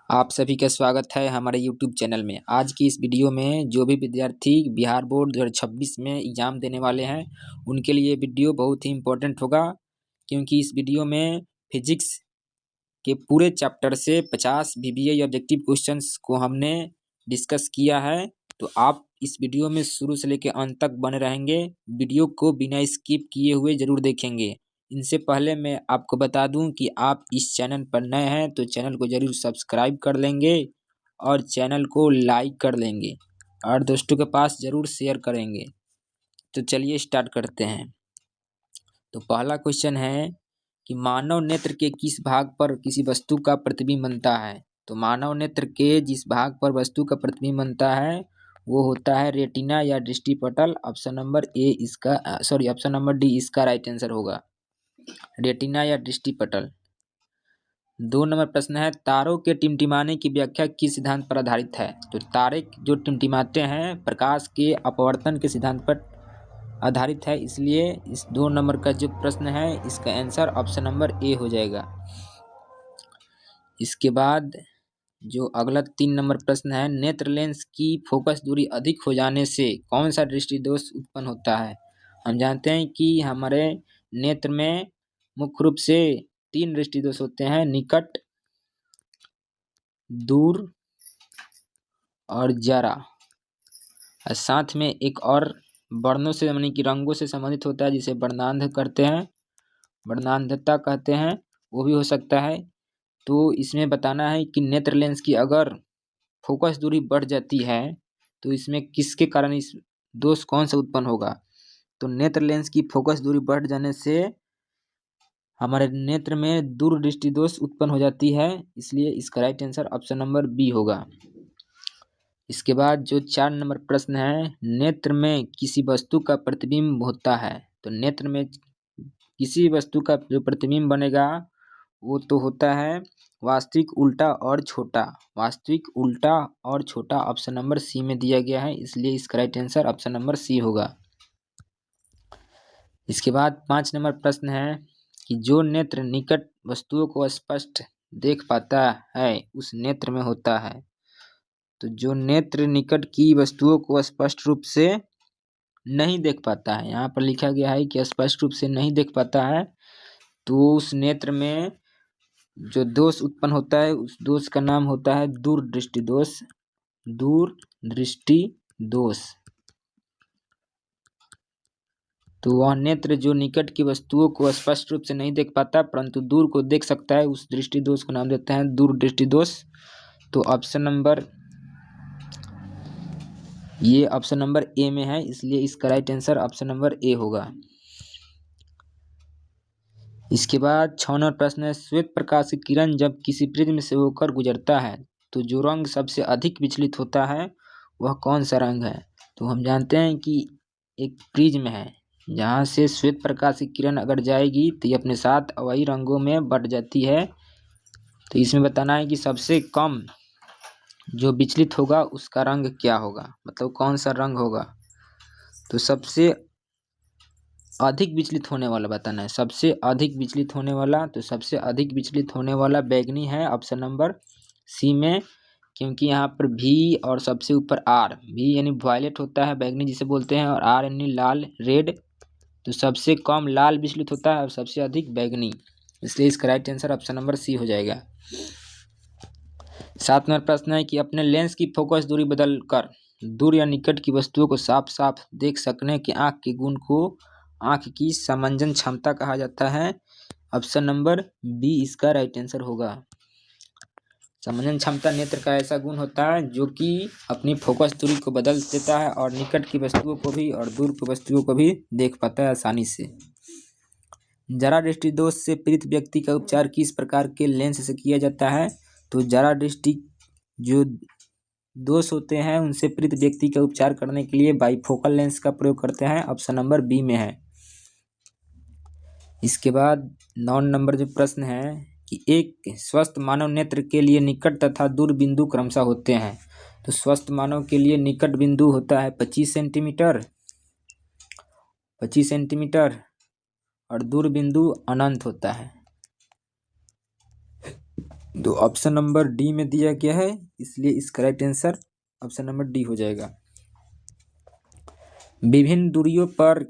आप सभी का स्वागत है हमारे YouTube चैनल में। आज की इस वीडियो में जो भी विद्यार्थी बिहार बोर्ड 2026 में एग्ज़ाम देने वाले हैं उनके लिए वीडियो बहुत ही इम्पोर्टेंट होगा, क्योंकि इस वीडियो में फिजिक्स के पूरे चैप्टर से 50 VBA ऑब्जेक्टिव क्वेश्चंस को हमने डिस्कस किया है। तो आप इस वीडियो में शुरू से लेकर अंत तक बने रहेंगे। वीडियो को बिना स्किप किए हुए ज़रूर देखेंगे। इनसे पहले मैं आपको बता दूं कि आप इस चैनल पर नए हैं तो चैनल को ज़रूर सब्सक्राइब कर लेंगे और चैनल को लाइक कर लेंगे और दोस्तों के पास ज़रूर शेयर करेंगे। तो चलिए स्टार्ट करते हैं। तो पहला क्वेश्चन है कि मानव नेत्र के किस भाग पर किसी वस्तु का प्रतिबिंब बनता है। तो मानव नेत्र के जिस भाग पर वस्तु का प्रतिबिंब बनता है वो होता है रेटिना या दृष्टिपटल। ऑप्शन नंबर डी इसका राइट आंसर होगा, रेटिना या दृष्टिपटल। 2 नंबर प्रश्न है, तारों के टिमटिमाने की व्याख्या किस सिद्धांत पर आधारित है। तो तारे जो टिमटिमाते हैं प्रकाश के अपवर्तन के सिद्धांत पर आधारित है, इसलिए इस 2 नंबर का जो प्रश्न है इसका आंसर ऑप्शन नंबर ए हो जाएगा। इसके बाद जो अगला 3 नंबर प्रश्न है, नेत्र लेंस की फोकस दूरी अधिक हो जाने से कौन सा दृष्टि दोष उत्पन्न होता है। हम जानते हैं कि हमारे नेत्र में मुख्य रूप से 3 दृष्टि दोष होते हैं, निकट, दूर और जरा। और साथ में एक और वर्णों से यानी कि रंगों से संबंधित होता है जिसे वर्णांध करते हैं, वर्णांधता कहते हैं, वो भी हो सकता है। तो इसमें बताना है कि नेत्र लेंस की अगर फोकस दूरी बढ़ जाती है तो इसमें किसके कारण इस दोष कौन सा उत्पन्न होगा। तो नेत्र लेंस की फोकस दूरी बढ़ जाने से हमारे नेत्र में दूर दृष्टि दोष उत्पन्न हो जाती है, इसलिए इसका right answer option number B होगा। इसके बाद जो 4 नंबर प्रश्न है, नेत्र में किसी वस्तु का प्रतिबिंब होता है। तो नेत्र में किसी वस्तु का जो प्रतिबिंब बनेगा वो तो होता है वास्तविक, उल्टा और छोटा। वास्तविक, उल्टा और छोटा ऑप्शन नंबर सी में दिया गया है, इसलिए इसका right answer option number C होगा। इसके बाद 5 नंबर प्रश्न है कि जो नेत्र निकट वस्तुओं को स्पष्ट देख पाता है उस नेत्र में होता है। तो जो नेत्र निकट की वस्तुओं को स्पष्ट रूप से नहीं देख पाता है, यहाँ पर लिखा गया है कि स्पष्ट रूप से नहीं देख पाता है, तो उस नेत्र में जो दोष उत्पन्न होता है उस दोष का नाम होता है दूरदृष्टि दोष। दूरदृष्टि दोष। तो वह नेत्र जो निकट की वस्तुओं को स्पष्ट रूप से नहीं देख पाता परंतु दूर को देख सकता है, उस दृष्टि दोष को नाम देते हैं दूरदृष्टि दोष। तो ऑप्शन नंबर ए में है, इसलिए इसका right answer option number A होगा। इसके बाद 6 नंबर प्रश्न है, श्वेत प्रकाश की किरण जब किसी प्रिज्म से होकर गुजरता है तो जो रंग सबसे अधिक विचलित होता है वह कौन सा रंग है। तो हम जानते हैं कि एक प्रिज्म है जहाँ से श्वेत प्रकाश की किरण अगर जाएगी तो ये अपने साथ वही रंगों में बट जाती है। तो इसमें बताना है कि सबसे कम जो विचलित होगा उसका रंग क्या होगा, मतलब कौन सा रंग होगा। तो सबसे अधिक विचलित होने वाला बताना है, सबसे अधिक विचलित होने वाला। तो सबसे अधिक विचलित होने वाला बैगनी है ऑप्शन नंबर सी में, क्योंकि यहाँ पर भी और सबसे ऊपर आर, भी यानी वायलेट होता है बैगनी जिसे बोलते हैं, और आर यानी लाल, रेड। तो सबसे कम लाल विचलित होता है और सबसे अधिक बैगनी, इसलिए इसका right answer option number C हो जाएगा। 7 नंबर प्रश्न है कि अपने लेंस की फोकस दूरी बदल कर दूर या निकट की वस्तुओं को साफ साफ देख सकने के आँख के गुण को आँख की समंजन क्षमता कहा जाता है। ऑप्शन नंबर बी इसका राइट आंसर होगा। समंजन क्षमता नेत्र का ऐसा गुण होता है जो कि अपनी फोकस दूरी को बदल देता है और निकट की वस्तुओं को भी और दूर की वस्तुओं को भी देख पाता है आसानी से। जरा दृष्टि दोष से पीड़ित व्यक्ति का उपचार किस प्रकार के लेंस से किया जाता है। तो जरा दृष्टि जो दोष होते हैं उनसे पीड़ित व्यक्ति का उपचार करने के लिए बाइफोकल लेंस का प्रयोग करते हैं, ऑप्शन नंबर बी में है। इसके बाद 9 नंबर जो प्रश्न है कि एक स्वस्थ मानव नेत्र के लिए निकट तथा दूर बिंदु क्रमशः होते हैं। तो स्वस्थ मानव के लिए निकट बिंदु होता है 25 सेंटीमीटर और दूर बिंदु अनंत होता है। तो ऑप्शन नंबर डी में दिया गया है, इसलिए इसका right answer option number D हो जाएगा। विभिन्न दूरियों पर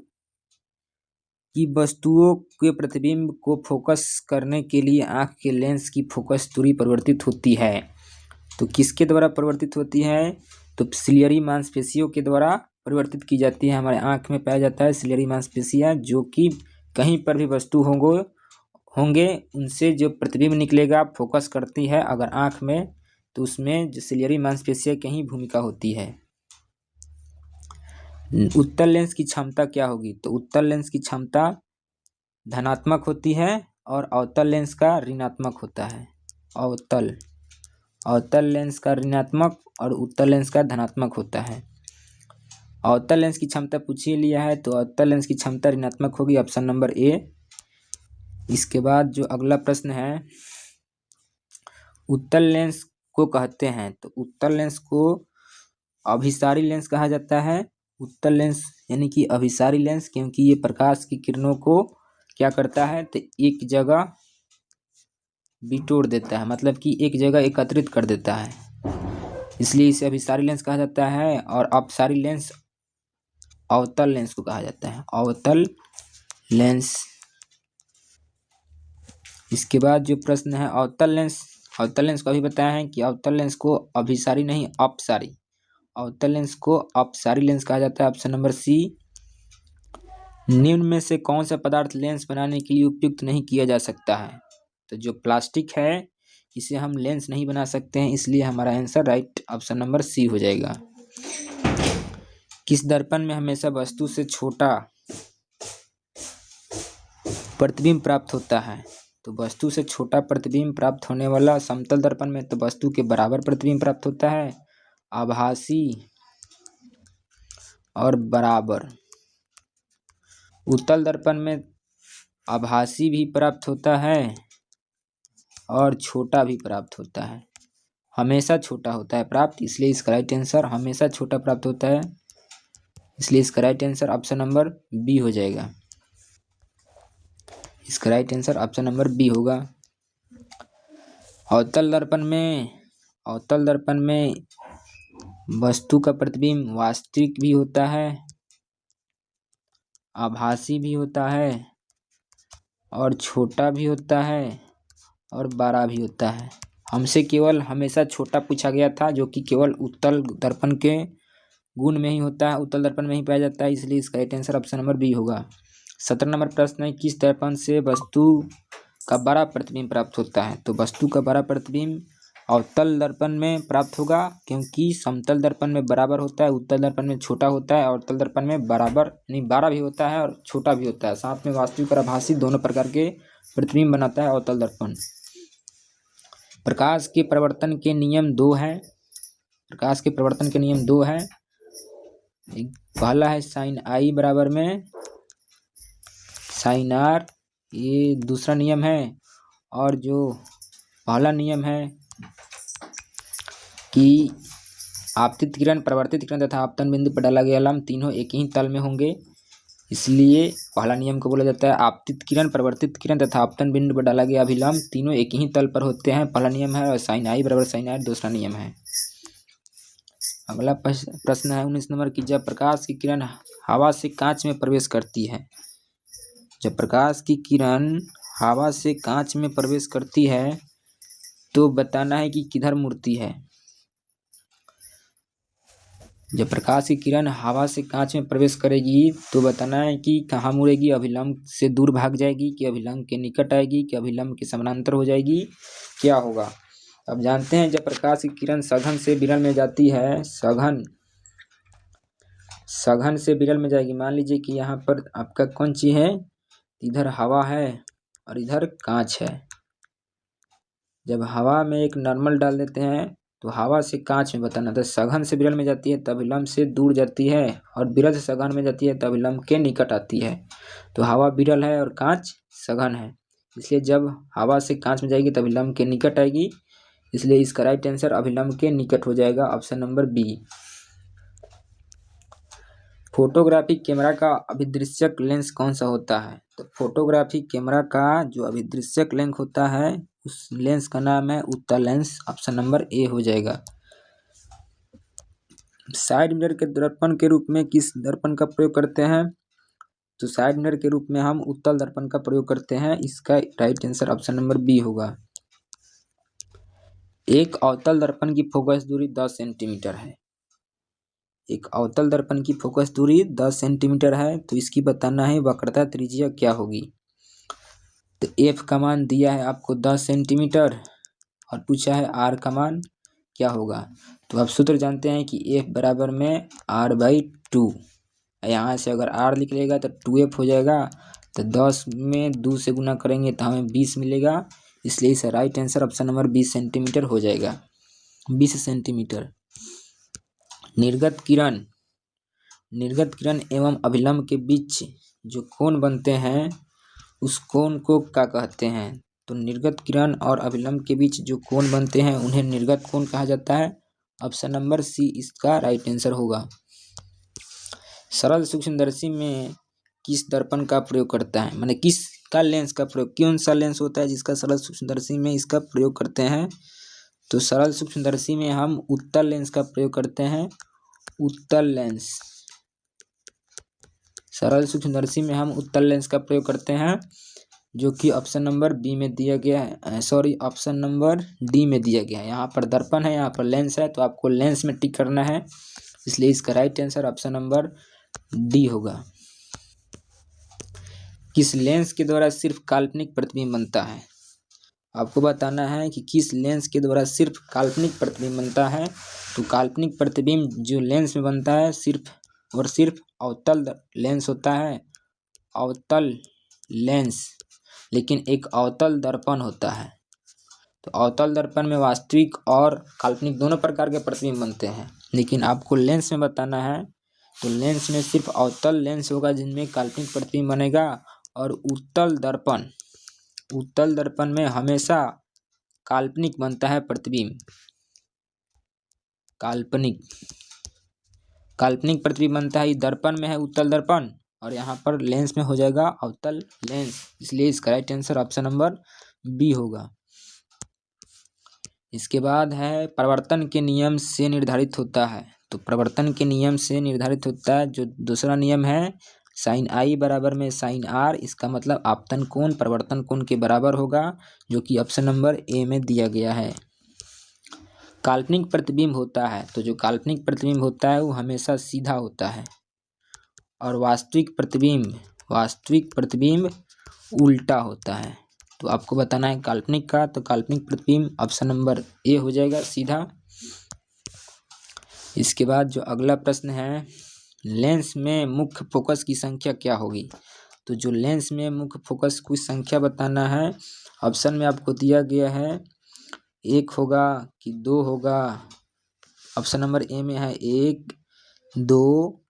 की वस्तुओं के प्रतिबिंब को फोकस करने के लिए आंख के लेंस की फोकस दूरी परिवर्तित होती है। तो किसके द्वारा परिवर्तित होती है? तो सिलियरी मांसपेशियों के द्वारा परिवर्तित की जाती है। हमारे आंख में पाया जाता है सिलियरी मांसपेशियां, जो कि कहीं पर भी वस्तु होंगे उनसे जो प्रतिबिंब निकलेगा फोकस करती है अगर आंख में, तो उसमें जो सिलियरी मांसपेशियां की ही भूमिका होती है। उत्तल लेंस की क्षमता क्या होगी? तो उत्तल लेंस की क्षमता धनात्मक होती है और अवतल लेंस का ऋणात्मक होता है। अवतल लेंस का ऋणात्मक और उत्तल लेंस का धनात्मक होता है। अवतल लेंस की क्षमता पूछ ही लिया है, तो अवतल लेंस की क्षमता ऋणात्मक होगी, ऑप्शन नंबर ए। इसके बाद जो अगला प्रश्न है, उत्तल लेंस को कहते हैं, तो उत्तल लेंस को अभिसारी लेंस कहा जाता है। उत्तल लेंस यानी कि अभिसारी लेंस, क्योंकि ये प्रकाश की किरणों को क्या करता है, तो एक जगह बिटोर देता है, मतलब कि एक जगह एकत्रित कर देता है, इसलिए इसे अभिसारी लेंस कहा जाता है। और अपसारी लेंस अवतल लेंस को कहा जाता है, अवतल लेंस। इसके बाद जो प्रश्न है अवतल लेंस को अभी बताया है कि अवतल लेंस को अभिसारी नहीं अपसारी, अवतल लेंस को अपसारी लेंस कहा जाता है, ऑप्शन नंबर सी। निम्न में से कौन सा पदार्थ लेंस बनाने के लिए उपयुक्त नहीं किया जा सकता है? तो जो प्लास्टिक है इसे हम लेंस नहीं बना सकते हैं, इसलिए हमारा answer right option number C हो जाएगा। किस दर्पण में हमेशा वस्तु से छोटा प्रतिबिंब प्राप्त होता है? तो वस्तु से छोटा प्रतिबिंब प्राप्त होने वाला समतल दर्पण में तो वस्तु के बराबर प्रतिबिंब प्राप्त होता है, आभासी और बराबर। उत्तल दर्पण में आभासी भी प्राप्त होता है और छोटा भी प्राप्त होता है, हमेशा छोटा होता है प्राप्त, इसलिए इसका राइट आंसर हमेशा छोटा प्राप्त होता है, इसलिए इसका right answer option number B हो जाएगा। इसका right answer option number B होगा। अवतल दर्पण में वस्तु का प्रतिबिंब वास्तविक भी होता है, आभासी भी होता है और छोटा भी होता है और बड़ा भी होता है। हमसे केवल हमेशा छोटा पूछा गया था, जो कि केवल उत्तल दर्पण के गुण में ही होता है, उत्तल दर्पण में ही पाया जाता है, इसलिए इसका right answer option number B होगा। 17 नंबर प्रश्न है, किस दर्पण से वस्तु का बड़ा प्रतिबिंब प्राप्त होता है? तो वस्तु का बड़ा प्रतिबिंब अवतल दर्पण में प्राप्त होगा, क्योंकि समतल दर्पण में बराबर होता है, उत्तल दर्पण में छोटा होता है, अवतल दर्पण में बराबर नहीं बड़ा भी होता है और छोटा भी होता है, साथ में वास्तविक और आभासी दोनों प्रकार के प्रतिबिंब बनाता है अवतल दर्पण। प्रकाश के प्रवर्तन के नियम दो हैं, प्रकाश के प्रवर्तन के नियम दो हैं। पहला है साइन आई बराबर में साइन आर, ये दूसरा नियम है। और जो पहला नियम है कि आपतित किरण, परावर्तित किरण तथा आपतन बिंदु पर डाला गया लंब तीनों एक ही तल में होंगे, इसलिए पहला नियम को बोला जाता है आपतित किरण, परावर्तित किरण तथा आपतन बिंदु पर डाला गया अभिलंब तीनों एक ही तल पर होते हैं, पहला नियम है। और साइन आई बराबर साइन आर दूसरा नियम है। अगला प्रश्न है 19 नंबर की, जब प्रकाश की किरण हवा से कांच में प्रवेश करती है, जब प्रकाश की किरण हवा से कांच में प्रवेश करती है तो बताना है कि किधर मुड़ती है। जब प्रकाश की किरण हवा से कांच में प्रवेश करेगी तो बताना है कि कहाँ मुड़ेगी, अभिलंब से दूर भाग जाएगी कि अभिलंब के निकट आएगी कि अभिलंब के समानांतर हो जाएगी, क्या होगा? अब जानते हैं जब प्रकाश की किरण सघन से विरल में जाती है, सघन से विरल में जाएगी, मान लीजिए कि यहाँ पर आपका कौन चीज है, इधर हवा है और इधर कांच है। जब हवा में एक नॉर्मल डाल देते हैं तो हवा से कांच में बताना था, सघन से विरल में जाती है तब अभिलंब से दूर जाती है और विरल से सघन में जाती है तब अभिलंब के निकट आती है। तो हवा विरल है और कांच सघन है, इसलिए जब हवा से कांच में जाएगी तब अभिलंब के निकट आएगी, इसलिए इसका राइट आंसर अभिलंब के निकट हो जाएगा, option number B. Photography camera का अभिदृश्यक लेंस कौन सा होता है? तो फोटोग्राफी कैमरा का जो अभिदृश्यक लेंस होता है उस लेंस का नाम है उत्तल लेंस। ऑप्शन नंबर ए हो जाएगा। साइड मिरर के दर्पण के रूप में किस दर्पण का प्रयोग करते हैं? तो साइड मिरर के रूप में हम उत्तल दर्पण का प्रयोग करते हैं। इसका right answer option number B होगा। एक अवतल दर्पण की फोकस दूरी 10 सेंटीमीटर है। एक अवतल दर्पण की फोकस दूरी 10 सेंटीमीटर है, तो इसकी बताना है वक्रता त्रिज्या क्या होगी। तो एफ का मान दिया है आपको 10 सेंटीमीटर और पूछा है आर का मान क्या होगा। तो आप सूत्र जानते हैं कि एफ बराबर में r/2। यहाँ से अगर r लिख लेगा तो 2f हो जाएगा। तो 10 में 2 से गुना करेंगे तो हमें 20 मिलेगा। इसलिए इसका right answer option number 20 centimetre हो जाएगा। 20 सेंटीमीटर। निर्गत किरण एवं अभिलंब के बीच जो कोण बनते हैं उस कोण को क्या कहते हैं? तो निर्गत किरण और अभिलंब के बीच जो कोण बनते हैं उन्हें निर्गत कोण कहा जाता है। ऑप्शन नंबर सी इसका राइट आंसर होगा। सरल सूक्ष्मदर्शी में किस दर्पण का प्रयोग करता है, माने किसका लेंस का प्रयोग, कौन सा लेंस होता है जिसका सरल सूक्ष्मदर्शी में इसका प्रयोग करते हैं? तो सरल सूक्ष्मदर्शी में हम उत्तल लेंस का प्रयोग करते हैं। उत्तल लेंस। सरल सूक्ष्मदर्शी में हम उत्तल लेंस का प्रयोग करते हैं, जो कि ऑप्शन नंबर बी में दिया गया है, सॉरी ऑप्शन नंबर डी में दिया गया है। यहाँ पर दर्पण है, यहाँ पर लेंस है, तो आपको लेंस में टिक करना है। इसलिए इसका right answer option number D होगा। किस लेंस के द्वारा सिर्फ काल्पनिक प्रतिबिंब बनता है? आपको बताना है कि किस लेंस के द्वारा सिर्फ काल्पनिक प्रतिबिंब बनता है। तो काल्पनिक प्रतिबिंब जो लेंस में बनता है सिर्फ और सिर्फ अवतल लेंस होता है। अवतल लेंस। लेकिन एक अवतल दर्पण होता है। तो अवतल दर्पण में वास्तविक और काल्पनिक दोनों प्रकार के प्रतिबिंब बनते हैं, लेकिन आपको लेंस में बताना है। तो लेंस में सिर्फ अवतल लेंस होगा जिनमें काल्पनिक प्रतिबिंब बनेगा। और उत्तल दर्पण में हमेशा काल्पनिक बनता है प्रतिबिंब। काल्पनिक प्रतिबिंब बनता है। दर्पण में है उत्तल दर्पण और यहाँ पर लेंस में हो जाएगा अवतल लेंस। इसलिए इसका right answer option number B होगा। इसके बाद है प्रवर्तन के नियम से निर्धारित होता है। तो प्रवर्तन के नियम से निर्धारित होता है जो दूसरा नियम है साइन आई बराबर में साइन आर। इसका मतलब आपतन कोण प्रवर्तन कोण के बराबर होगा, जो कि ऑप्शन नंबर ए में दिया गया है। काल्पनिक प्रतिबिंब होता है, तो जो काल्पनिक प्रतिबिंब होता है वो हमेशा सीधा होता है। और वास्तविक प्रतिबिंब उल्टा होता है। तो आपको बताना है काल्पनिक का। तो काल्पनिक प्रतिबिंब ऑप्शन नंबर ए हो जाएगा सीधा। इसके बाद जो अगला प्रश्न है, लेंस में मुख्य फोकस की संख्या क्या होगी? तो जो लेंस में मुख्य फोकस की संख्या बताना है। ऑप्शन में आपको दिया गया है 1 होगा कि 2 होगा। ऑप्शन नंबर ए में है 1, 2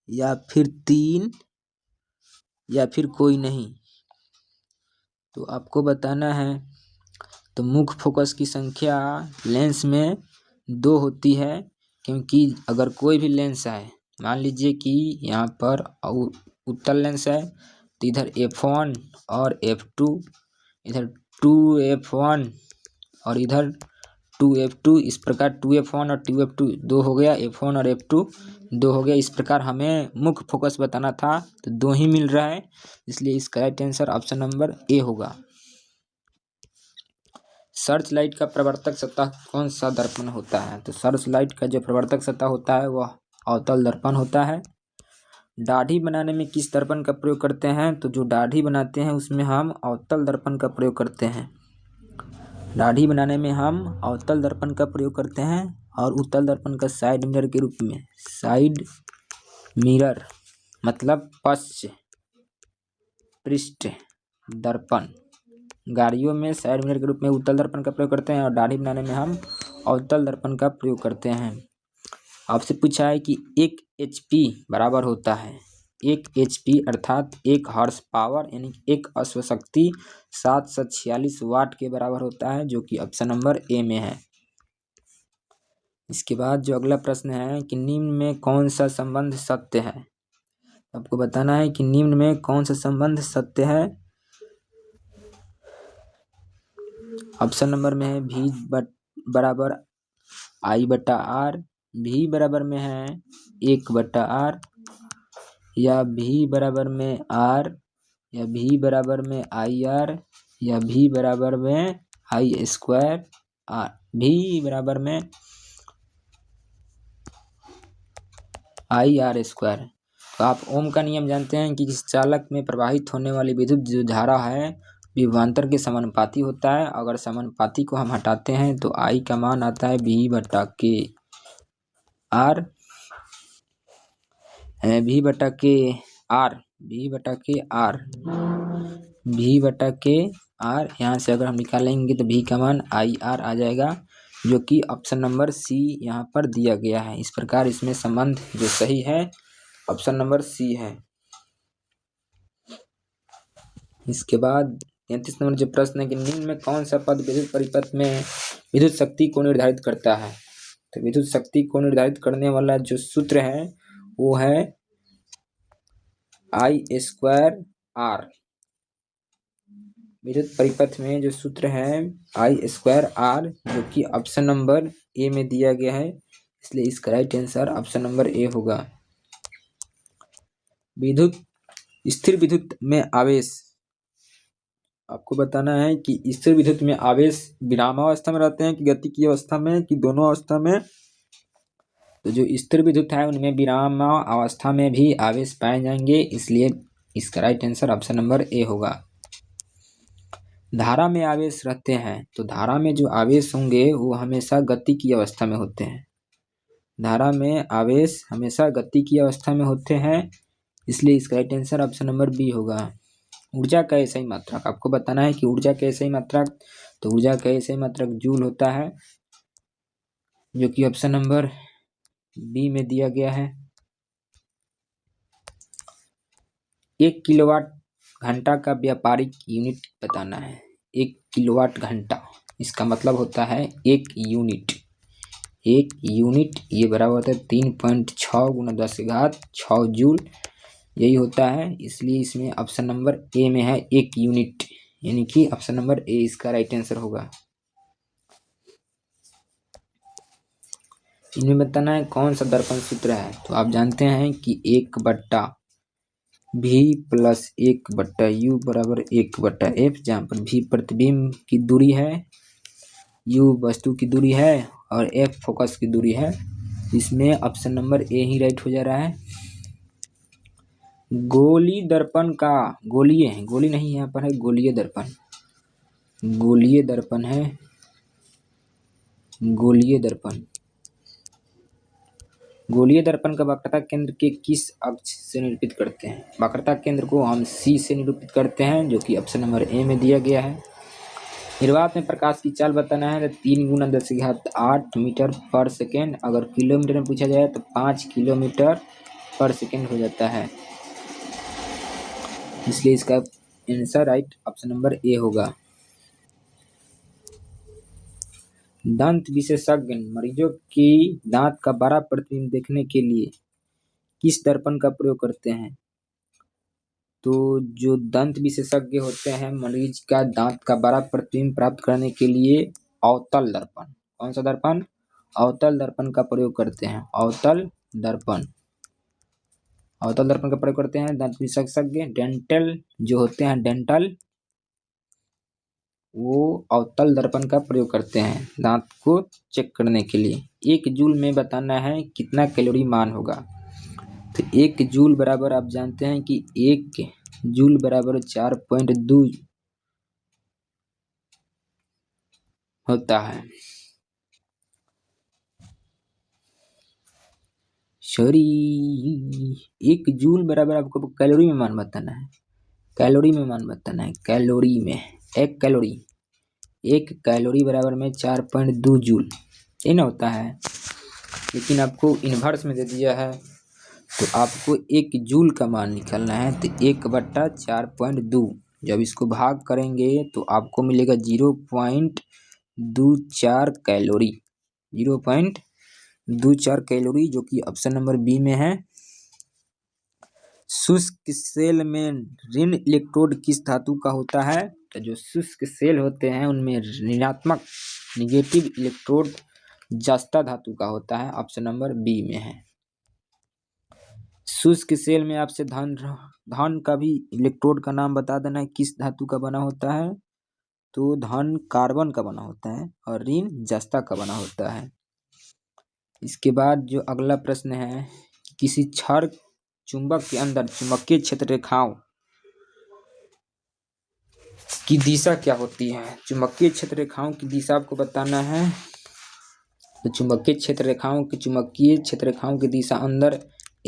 या फिर 3 या फिर कोई नहीं। तो आपको बताना है। तो मुख्य फोकस की संख्या लेंस में 2 होती है, क्योंकि अगर कोई भी लेंस है, मान लीजिए कि यहाँ पर उत्तल लेंस है, तो इधर f1 और f2, इधर 2f1 और इधर 2f2। इस प्रकार 2f1 और 2f2 दो हो गया, f1 और f2 दो हो गया। इस प्रकार हमें मुख्य फोकस बताना था, तो 2 ही मिल रहा है। इसलिए इसका right answer option number A होगा। सर्च लाइट का प्रवर्तक सतह कौन सा दर्पण होता है? तो सर्च लाइट का जो प्रवर्तक सतह होता है वह अवतल दर्पण होता है। दाढ़ी बनाने में किस दर्पण का प्रयोग करते हैं? तो जो दाढ़ी बनाते हैं उसमें हम अवतल दर्पण का प्रयोग करते हैं। दाढ़ी बनाने में हम अवतल दर्पण का प्रयोग करते हैं। और उत्तल दर्पण का साइड मिरर के रूप में, साइड मिरर मतलब पृष्ठ दर्पण, गाड़ियों में साइड मिरर के रूप में उत्तल दर्पण का प्रयोग करते हैं। और दाढ़ी बनाने में हम अवतल दर्पण का प्रयोग करते हैं। आपसे पूछा है कि 1 HP बराबर होता है, 1 HP अर्थात 1 हॉर्स पावर यानी 1 अश्वशक्ति 746 वाट के बराबर होता है, जो कि ऑप्शन नंबर ए में है। इसके बाद जो अगला प्रश्न है कि निम्न में कौन सा संबंध सत्य है? आपको बताना है कि निम्न में कौन सा संबंध सत्य है। ऑप्शन नंबर में है V बराबर I बटा R, V बराबर में है 1 बटा R, या V बराबर में R, या V बराबर में IR, या V बराबर में I स्क्वायर R, V बराबर में IR स्क्वायर। तो आप ओम का नियम जानते हैं कि किसी चालक में प्रवाहित होने वाली विद्युत जो धारा है विभवांतर के समानुपाती होता है। अगर समानुपाती को हम हटाते हैं तो I का मान आता है V बटा के R, V बटा के R, V बटा के R, V बटा के R। यहाँ से अगर हम निकालेंगे तो V का मान IR आ जाएगा, जो कि ऑप्शन नंबर सी यहाँ पर दिया गया है। इस प्रकार इसमें संबंध जो सही है ऑप्शन नंबर सी है। इसके बाद 33 नंबर जो प्रश्न है कि निम्न में कौन सा पद विद्युत परिपथ में विद्युत शक्ति को निर्धारित करता है। तो विद्युत शक्ति को निर्धारित करने वाला जो सूत्र है वो है I स्क्वायर R। विद्युत परिपथ में जो सूत्र है I स्क्वायर R, जो कि ऑप्शन नंबर ए में दिया गया है, इसलिए इसका right answer option number A होगा। विद्युत स्थिर विद्युत में आवेश, आपको बताना है कि स्थिर विद्युत में आवेश विरामावस्था में रहते हैं कि गतिकीय अवस्था में, कि दोनों अवस्था में। तो जो स्थिर विद्युत है उनमें विरामावस्था में भी आवेश पाए जाएंगे, इसलिए इसका right answer option number A होगा। धारा में आवेश रहते हैं, तो धारा में जो आवेश होंगे वो हमेशा गतिकीय अवस्था में होते हैं। धारा में आवेश हमेशा गतिकीय अवस्था में होते हैं, इसलिए इसका right answer option number B होगा। ऊर्जा का SI मात्रक, आपको बताना है कि ऊर्जा का SI मात्रक, तो ऊर्जा का SI मात्रक जूल होता है, जो कि ऑप्शन नंबर बी में दिया गया है। 1 किलोवाट घंटा का व्यापारिक यूनिट बताना है। 1 किलोवाट घंटा, इसका मतलब होता है 1 यूनिट। 1 यूनिट ये बराबर होता है 3.6 गुना 10⁻6 जूल, यही होता है। इसलिए इसमें ऑप्शन नंबर ए में है 1 यूनिट, यानी कि ऑप्शन नंबर ए इसका राइट आंसर होगा। इनमें बताना है कौन सा दर्पण सूत्र है। तो आप जानते हैं कि 1/V प्लस 1/U बराबर 1/F, जहाँ पर V प्रतिबिंब की दूरी है, U वस्तु की दूरी है और F फोकस की दूरी है। इसमें ऑप्शन नंबर ए ही राइट हो जा रहा है। गोली दर्पण का, गोलीय है, गोली नहीं यहाँ पर है, गोलीय दर्पण, गोलीय दर्पण है, गोलीय दर्पण। गोलीय दर्पण का वक्रता केंद्र के किस अक्ष से निरूपित करते हैं। वक्रता केंद्र को हम सी से निरूपित करते हैं, जो कि ऑप्शन नंबर ए में दिया गया है। निर्वात में प्रकाश की चाल बताना है, तो 3 गुना 10⁸8 मीटर पर सेकेंड। अगर किलोमीटर में पूछा जाए तो 5 किलोमीटर पर सेकेंड हो जाता है, इसलिए इसका answer right option number A होगा। दंत विशेषज्ञ मरीजों की दांत का बड़ा प्रतिबिंब देखने के लिए किस दर्पण का प्रयोग करते हैं। तो जो दंत विशेषज्ञ होते हैं मरीज का दांत का बड़ा प्रतिबिंब प्राप्त करने के लिए अवतल दर्पण, कौन सा दर्पण, अवतल दर्पण का प्रयोग करते हैं। अवतल दर्पण, अवतल दर्पण का प्रयोग करते हैं दंत विशेषज्ञ। डेंटल जो होते हैं, डेंटल, वो अवतल दर्पण का प्रयोग करते हैं दांत को चेक करने के लिए। 1 जूल में बताना है कितना कैलोरी मान होगा। तो 1 जूल बराबर आप जानते हैं कि 1 जूल बराबर 4.2 होता है। सॉरी, 1 जूल बराबर आपको कैलोरी में मान बताना है, कैलोरी में मान बताना है, कैलोरी में। 1 कैलोरी, 1 कैलोरी बराबर में 4.2 जूल, ये ना होता है। लेकिन आपको इन्वर्स में दे दिया है, तो आपको 1 जूल का मान निकालना है। तो 1/4.2, जब इसको भाग करेंगे तो आपको मिलेगा 0.24 कैलोरी, 0.24 कैलोरी, जो कि ऑप्शन नंबर बी में है। शुष्क सेल में ऋण इलेक्ट्रोड किस धातु का होता है? तो जो शुष्क सेल होते हैं उनमें ऋणात्मक निगेटिव इलेक्ट्रोड जस्ता धातु का होता है। ऑप्शन नंबर बी में है। शुष्क सेल में आपसे धन का भी इलेक्ट्रोड का नाम बता देना है किस धातु का बना होता है। तो धन कार्बन का बना होता है और ऋण जस्ता का बना होता है। इसके बाद जो अगला प्रश्न है, किसी क्षण चुंबक के अंदर चुंबकीय क्षेत्र रेखाओं की दिशा क्या होती है? चुंबकीय क्षेत्र रेखाओं की दिशा आपको बताना है। तो चुंबकीय क्षेत्र रेखाओं की दिशा अंदर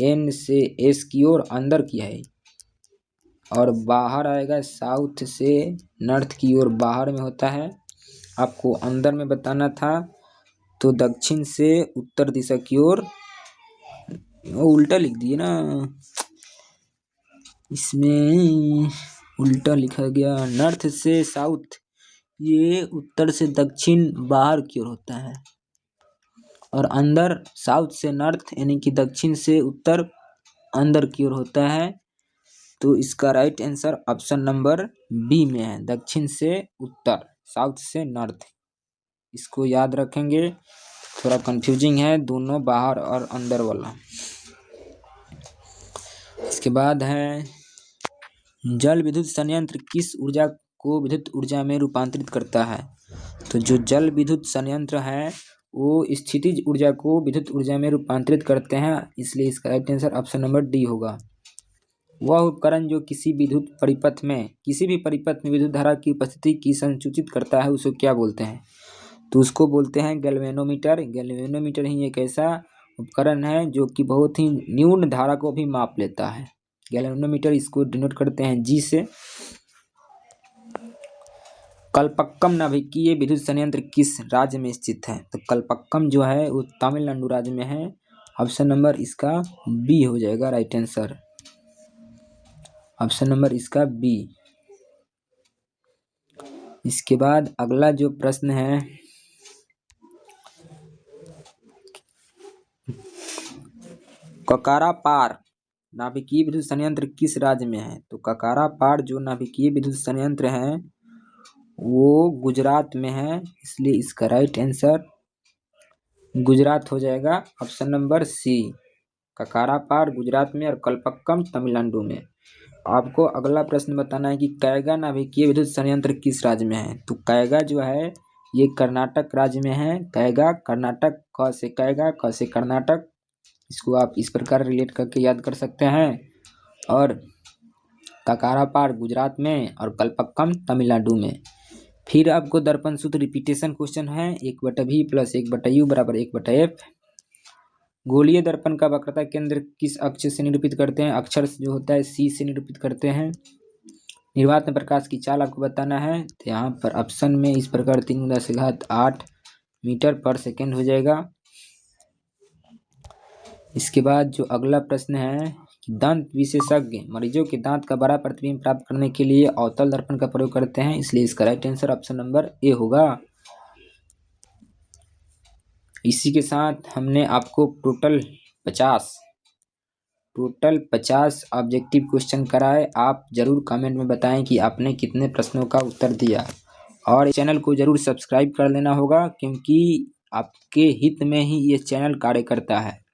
N से S की ओर अंदर की है और बाहर आएगा साउथ से नॉर्थ की ओर बाहर में होता है। आपको अंदर में बताना था तो दक्षिण से उत्तर दिशा की ओर, उल्टा लिख दिए ना, इसमें उल्टा लिखा गया। नॉर्थ से साउथ, ये उत्तर से दक्षिण बाहर की ओर होता है और अंदर साउथ से नॉर्थ यानी कि दक्षिण से उत्तर अंदर की ओर होता है। तो इसका right answer option number B में है, दक्षिण से उत्तर, साउथ से नॉर्थ। इसको याद रखेंगे, थोड़ा कंफ्यूजिंग है दोनों बाहर और अंदर वाला। इसके बाद है, जल विद्युत संयंत्र किस ऊर्जा को विद्युत ऊर्जा में रूपांतरित करता है? तो जो जल विद्युत संयंत्र है वो स्थितिज ऊर्जा को विद्युत ऊर्जा में रूपांतरित करते हैं, इसलिए इसका right answer option number D होगा। वह उपकरण जो किसी भी परिपथ में विद्युत धारा की उपस्थिति की संसूचित करता है उसे क्या बोलते हैं? तो उसको बोलते हैं गैल्वेनोमीटर। गैल्वेनोमीटर ही एक ऐसा उपकरण है जो कि बहुत ही न्यून धारा को भी माप लेता है। गैल्वेनोमीटर, इसको डिनोट करते हैं जी से। कल्पक्कम नाभिकीय विद्युत संयंत्र किस राज्य में स्थित है? तो कल्पक्कम जो है वो तमिलनाडु राज्य में है। ऑप्शन नंबर इसका बी हो जाएगा राइट आंसर, ऑप्शन नंबर इसका बी। इसके बाद अगला जो प्रश्न है, ककारा पार नाभिकीय विद्युत संयंत्र किस राज्य में है? तो ककारा पार जो नाभिकीय विद्युत संयंत्र है वो गुजरात में है, इसलिए इसका राइट आंसर गुजरात हो जाएगा, ऑप्शन नंबर सी। ककारा पार गुजरात में और कल्पक्कम तमिलनाडु में। आपको अगला प्रश्न बताना है कि कैगा नाभिकीय विद्युत संयंत्र किस राज्य में है? तो कैगा जो है ये कर्नाटक राज्य में है। कैगा कर्नाटक, क से कैगा, क से कर्नाटक। इसको आप इस प्रकार रिलेट करके याद कर सकते हैं। और ककारा पार गुजरात में और कल्पक्कम तमिलनाडु में। फिर आपको दर्पण सूत्र रिपीटेशन क्वेश्चन है, 1/v + 1/u = 1/f। गोलीय दर्पण का वक्रता केंद्र किस अक्ष से निरूपित करते हैं? अक्षर जो होता है सी से निरूपित करते हैं। निर्वात में प्रकाश की चाल आपको बताना है, तो यहाँ पर ऑप्शन में इस प्रकार 3×10⁸ मीटर/सेकेंड हो जाएगा। इसके बाद जो अगला प्रश्न है कि दंत विशेषज्ञ मरीजों के दांत का बड़ा प्रतिबिंब प्राप्त करने के लिए अवतल दर्पण का प्रयोग करते हैं, इसलिए इसका right answer option number A होगा। इसी के साथ हमने आपको टोटल 50 ऑब्जेक्टिव क्वेश्चन कराए। आप जरूर कमेंट में बताएं कि आपने कितने प्रश्नों का उत्तर दिया, और चैनल को जरूर सब्सक्राइब कर लेना होगा क्योंकि आपके हित में ही ये चैनल कार्य करता है।